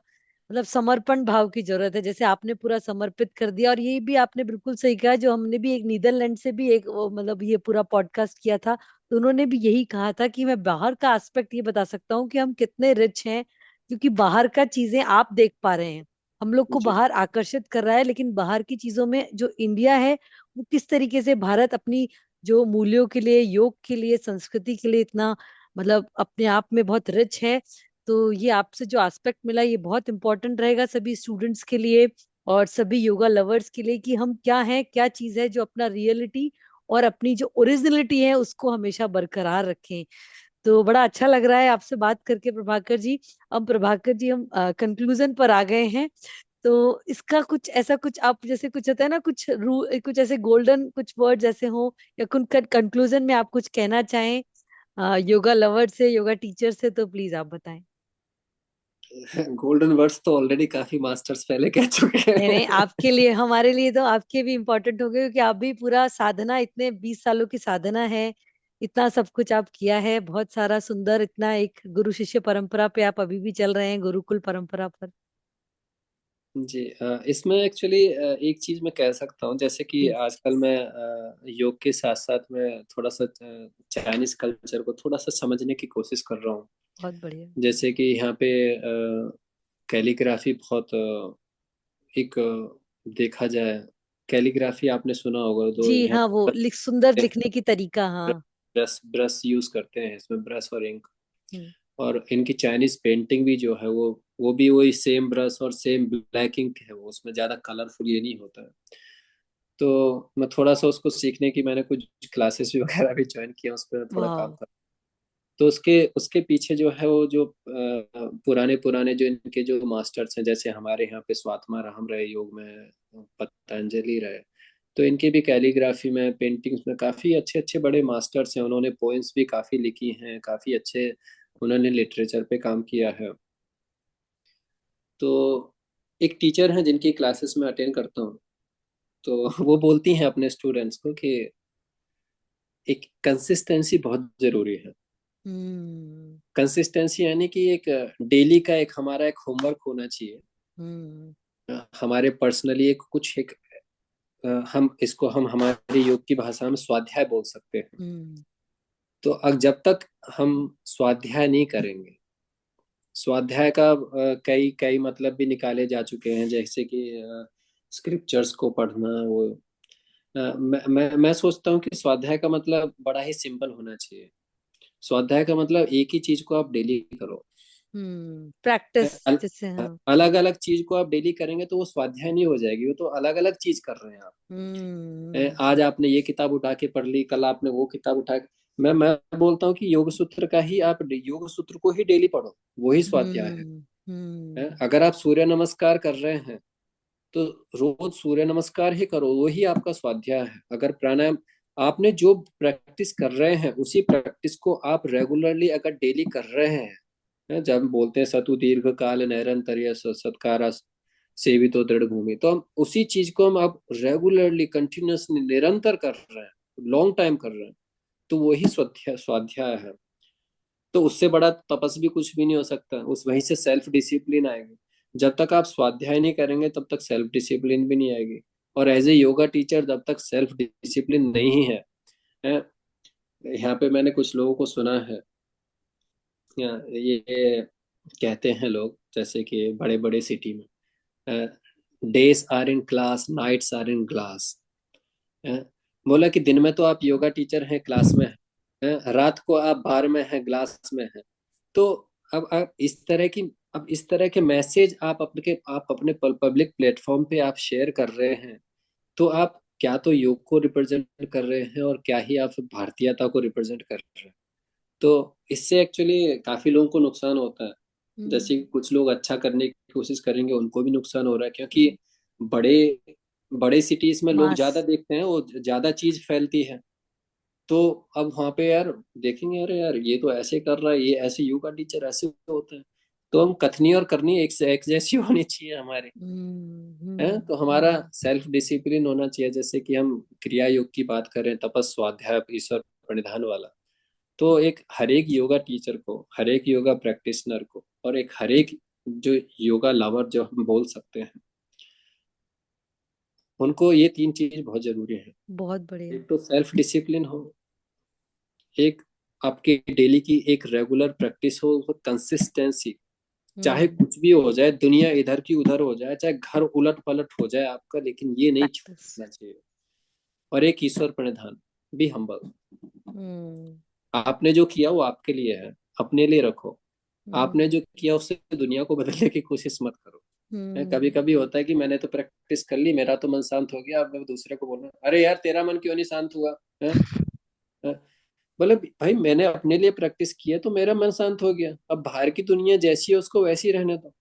मतलब समर्पण भाव की जरूरत है, जैसे आपने पूरा समर्पित कर दिया। और ये भी आपने बिल्कुल सही कहा, जो हमने भी एक नीदरलैंड से भी एक मतलब ये पूरा पॉडकास्ट किया था, तो उन्होंने भी यही कहा था कि मैं बाहर का एस्पेक्ट ये बता सकता हूँ कि हम कितने रिच हैं, क्योंकि बाहर का चीजें आप देख पा रहे हैं। हम लोग को जी बाहर आकर्षित कर रहा है, लेकिन बाहर की चीजों में जो इंडिया है, वो किस तरीके से भारत अपनी जो मूल्यों के लिए, योग के लिए, संस्कृति के लिए इतना मतलब अपने आप में बहुत रिच है। तो ये आपसे जो एस्पेक्ट मिला, ये बहुत इंपॉर्टेंट रहेगा सभी स्टूडेंट्स के लिए और सभी योगा लवर्स के लिए, कि हम क्या हैं, क्या चीज है जो अपना रियलिटी और अपनी जो ओरिजिनलिटी है उसको हमेशा बरकरार रखें। तो बड़ा अच्छा लग रहा है आपसे बात करके प्रभाकर जी। अब प्रभाकर जी, हम कंक्लूजन पर आ गए हैं। तो इसका कुछ ऐसा, कुछ आप जैसे कुछ होता है ना, कुछ रू कुछ ऐसे गोल्डन कुछ वर्ड्स ऐसे हो, या कुछ कंक्लूजन में आप कुछ कहना चाहें योगा लवर से, योगा टीचर से, तो प्लीज आप बताएं। गोल्डन वर्ड्स तो ऑलरेडी काफी मास्टर्स पहले कह चुके नहीं नहीं, हैं। आपके लिए, हमारे लिए तो आपके भी इम्पोर्टेंट हो गए, क्योंकि आप भी पूरा साधना, इतने 20 सालों की साधना है, इतना सब कुछ आप किया है, बहुत सारा सुंदर, इतना एक गुरु शिष्य परंपरा पे आप अभी भी चल रहे हैं, गुरुकुल परंपरा पर। जी इसमें एक्चुअली एक चीज मैं कह सकता हूँ, जैसे कि प्लीज। आजकल मैं योग के साथ साथ में थोड़ा सा चाइनीज कल्चर को थोड़ा सा समझने की कोशिश कर रहा हूँ। बहुत बढ़िया। जैसे कि यहाँ पे कैलीग्राफी बहुत एक देखा जाए, कैलीग्राफी आपने सुना होगा तो जी यहाँ हाँ, वो सुंदर लिखने की तरीका, हाँ। ब्रश ब्रश यूज करते हैं इसमें, ब्रश और इंक। हम्म। और इनकी चाइनीज पेंटिंग भी जो है वो भी वही सेम ब्रश और सेम ब्लैक इंक है, वो उसमें ज्यादा कलरफुल ये नहीं होता है। तो मैं थोड़ा सा उसको सीखने की मैंने कुछ क्लासेस भी वगैरह भी ज्वाइन किया, उस पर थोड़ा काम वाह। कर। तो उसके उसके पीछे जो है वो जो पुराने पुराने जो इनके जो मास्टर्स हैं, जैसे हमारे यहाँ पे स्वात्मा राम रहे योग में, पतंजलि रहे, तो इनकी भी कैलीग्राफी में, पेंटिंग्स में काफी अच्छे अच्छे बड़े मास्टर्स हैं। उन्होंने पोएम्स भी काफी लिखी हैं, काफी अच्छे उन्होंने लिटरेचर पे काम किया है। तो एक टीचर हैं जिनकी क्लासेस में अटेंड करता हूँ, तो वो बोलती हैं अपने स्टूडेंट्स को कि एक कंसिस्टेंसी बहुत जरूरी है। हम्म। कंसिस्टेंसी यानी कि एक डेली का एक हमारा एक होमवर्क होना चाहिए। हम्म। हमारे पर्सनली एक कुछ एक हम इसको हम हमारे योग की भाषा में स्वाध्याय बोल सकते हैं। हम्म। तो अब जब तक हम स्वाध्याय नहीं करेंगे, स्वाध्याय का कई कई मतलब भी निकाले जा चुके हैं, जैसे कि स्क्रिप्चर्स को पढ़ना। वो मैं सोचता हूँ कि स्वाध्याय का मतलब बड़ा ही सिंपल होना चाहिए। स्वाध्याय का मतलब एक ही चीज को आप डेली करो। प्रैक्टिस, जैसे, हाँ। अलग अलग चीज को आप डेली करेंगे तो वो स्वाध्याय नहीं हो जाएगी, वो तो अलग अलग चीज कर रहे हैं आप। हम्म। आज आपने ये किताब उठा के पढ़ ली, कल आपने वो किताब उठा के, मैं बोलता हूँ कि योग सूत्र का ही आप योग सूत्र को ही डेली पढ़ो, वही स्वाध्याय है। हम्म। हम्म। अगर आप सूर्य नमस्कार कर रहे हैं तो रोज सूर्य नमस्कार ही करो, वही आपका स्वाध्याय है। अगर प्राणायाम आपने जो प्रैक्टिस कर रहे हैं, उसी प्रैक्टिस को आप रेगुलरली अगर डेली कर रहे हैं, जब हम बोलते हैं सतु दीर्घ काल निरंतर सत्कारा सेवितो दृढ़ भूमि, तो हम उसी चीज को हम अब रेगुलरली कंटिन्यूअसली निरंतर कर रहे हैं, लॉन्ग टाइम कर रहे हैं। तो वही स्वाध्याय स्वाध्याय है। तो उससे बड़ा तपस्वी कुछ भी नहीं हो सकता, उस वहीं से सेल्फ डिसिप्लिन आएगी। जब तक आप स्वाध्याय नहीं करेंगे तब तक सेल्फ डिसिप्लिन भी नहीं आएगी। और एज ए योगा टीचर जब तक सेल्फ डिसिप्लिन नहीं है, है, यहाँ पे मैंने कुछ लोगों को सुना है, ये कहते हैं लोग, जैसे कि बड़े बड़े सिटी में days are in class, nights are in glass. बोला कि दिन में तो आप योगा टीचर हैं, क्लास में हैं, रात को आप बार में हैं, ग्लास में हैं। तो अब आप इस तरह की, अब इस तरह के मैसेज आप अपने पब्लिक प्लेटफॉर्म पे आप शेयर कर रहे हैं, तो आप क्या तो योग को रिप्रेजेंट कर रहे हैं और क्या ही आप भारतीयता को रिप्रेजेंट कर रहे हैं। तो इससे एक्चुअली काफी लोगों को नुकसान होता है। जैसे कि हम्म। कुछ लोग अच्छा करने की कोशिश करेंगे, उनको भी नुकसान हो रहा है, क्योंकि बड़े बड़े सिटीज में लोग मास। ज्यादा देखते हैं, वो ज्यादा चीज फैलती है। तो अब वहां पे यार देखेंगे, अरे यार ये तो ऐसे कर रहा है, ये ऐसे योगा टीचर ऐसे होते हैं। तो हम कथनी और करनी एक जैसी होनी चाहिए हमारी। है तो हमारा सेल्फ डिसिप्लिन होना चाहिए। जैसे कि हम क्रिया योग की बात करें, तपस स्वाध्याय ईश्वर प्रणिधान वाला, तो एक हर एक योगा टीचर को, हर एक योगा प्रैक्टिशनर को, और एक हर एक जो योगा लवर जो हम बोल सकते हैं, उनको ये तीन चीज बहुत जरूरी है। बहुत बढ़िया। एक तो सेल्फ डिसिप्लिन हो, एक आपके डेली की एक रेगुलर प्रैक्टिस हो, कंसिस्टेंसी। चाहे हम्म। कुछ भी हो जाए, दुनिया इधर की उधर हो जाए, चाहे घर उलट पलट हो जाए आपका, लेकिन ये नहीं प्रैक्टिस। छोड़ना चाहिए। और एक ईश्वर प्रणिधान, बी हम्बल। हम्म। आपने जो किया वो आपके लिए है, अपने लिए रखो। आपने हम्म। जो किया उससे दुनिया को बदलने की कोशिश मत करो। कभी हम्म। कभी होता है कि मैंने तो प्रैक्टिस कर ली, मेरा तो मन शांत हो गया, अब मैं दूसरे को बोल रहा हूँ अरे यार तेरा मन क्यों नहीं शांत हुआ है? है? बोले भाई मैंने अपने लिए प्रैक्टिस की है तो मेरा मन शांत हो गया, अब बाहर की दुनिया जैसी है उसको वैसी रहने दो।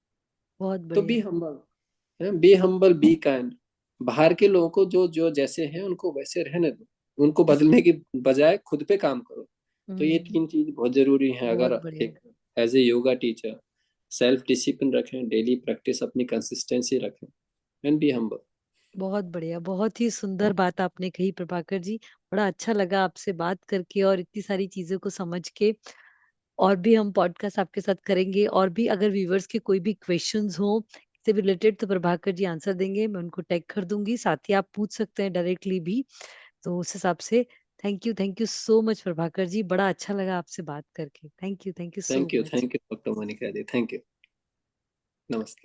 बहुत तो बढ़िया। Be humble, be humble, be kind. बाहर के लोगों को जो जो जैसे हैं उनको वैसे रहने दो, उनको इस। बदलने की बजाय खुद पे काम करो। तो ये हम्म। तीन चीज बहुत जरूरी है। बहुत अगर बढ़िया। एक as a yoga teacher self discipline रखें, डेली प्रैक्टिस अपनी कंसिस्टेंसी रखें, एंड बी हम्बल। बहुत बढ़िया, बहुत ही सुंदर बात आपने कही प्रभाकर जी। बड़ा अच्छा लगा आपसे बात करके और इतनी सारी चीजों को समझ के। और भी हम पॉडकास्ट आपके साथ करेंगे, और भी अगर व्यूवर्स के कोई भी क्वेश्चंस हो इससे रिलेटेड तो प्रभाकर जी आंसर देंगे, मैं उनको टैग कर दूंगी, साथ ही आप पूछ सकते हैं डायरेक्टली भी। तो उस हिसाब से thank you so much Prabhakar ji, बड़ा अच्छा लगा आपसे बात करके। Thank you so much. Thank you doctor Monika di, thank you. नमस्ते।